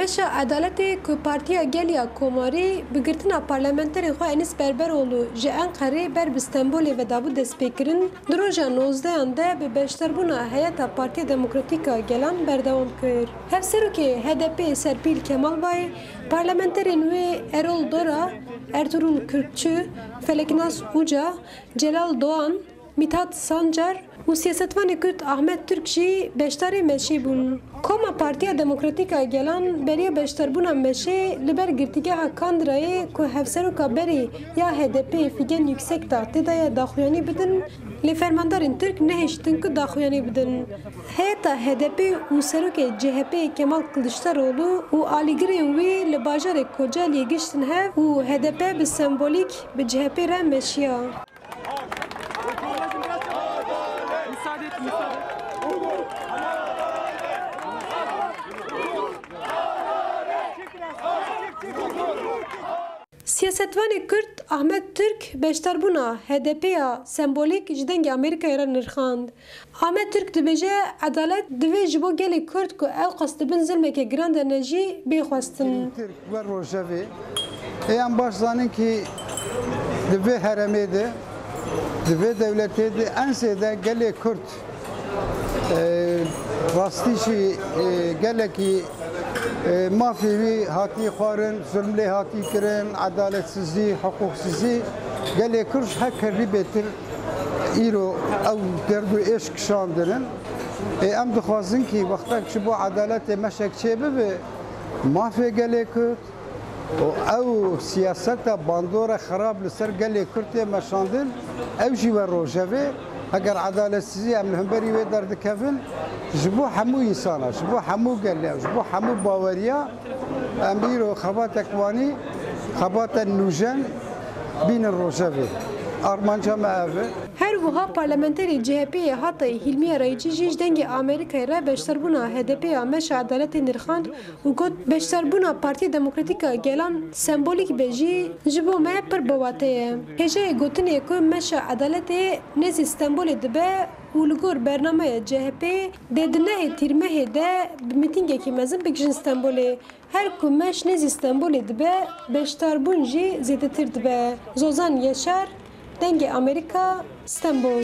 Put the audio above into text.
Meşa adaleti ku partiya Geliya Komarî bigirtina parlamenterên xwe Enîs Berberoğlu ji Enqerê ber bi Stenbolê ve dabû destpêkirin di roja 19 de bi beşdarbûna heyeta Partiya Demokratîk a Gelan berdewam kir. Hevserokê HDP Serpîl Kemalbayê parlamenterên wê Erol Dora, Ertuğrul Kürkçü, Feleknaz Uca, Celal Doğan, Mithat Sancar û siyasetvanê Kurd Ahmet Türk jî beşdarê Meşê bûn. Koma Partiya Demokratîk a Gelan beriya beşdarbûna Meşê li ber girtîgeha Kandırayê ku hevseroka berê ya HDP Figen Yüksekdağ têdaya daxuyanî bidin, lê fermandarên Türk nehêştin ku daxuyanî bidin. Heyeta HDP û serokê CHP Kemal Kılıçdaroğlu û alîgirên wê li bajarê Kocaeli'ye giştin hev û HDP bi sembolîk bi CHP re meşiya. Siyasetvanê Kurd Ahmet Türk beşdarbûna HDPya sembolîk ji dengê Amerîkayê re nirxand. Ahmet Türk dibêje edalet divê ji bo gelê Kurd ku ew qas dibin zilmeke giran de ne jî bêxwestin. Türk ve Rojavê em baş zanin ki divê heremê de divê devletê de ensê de gelê Kurd rastî jî gelekî mafî wî hatî xwarin, zulmlê hatî kirin, adaletsizî, hiqûqsizî gelê Kurd hek rîbêtir îro ew derd û êş kişandirin. Em dixwazin ki wextek ji bo adaletê meşek çê bibe mafê gelê Kurd û ew siyaseta bandora xerab li ser gelê Kurdê meşandin ew jî ve Rojavê eger adaletsizî em li hemberî wê derdikevin ji bo hemû însana, ji bo hemû gelê, ji bo hemû baweriya em îro xebatek wanî, xebatên nûjen bînin Rojavê. Armanca me ev e. Her wiha parlamenterê CHPyê Hatayê Hilmiye Rayîcî jî ji dengê Amerîkayê re beşdarbûna HDPya Meşa Edaletê nirxand û got beşdarbûna Partiya Demokratîk a Gelan sembolîk be jî ji bo me pir biwate ye. Hêjeyê gotinê ku Meşa Edaletê nêzî Stenbolê dibe û li gor bernameya CHP dê di nehê tîrmehê de bi mîtîngekî mezin bigihîn Stenbolê. Her ku meş nêzî Stenbolê dibe beşdarbûn jî zêdetir dibe. Zozan Yaşar, dengê Amerika, Stenbol.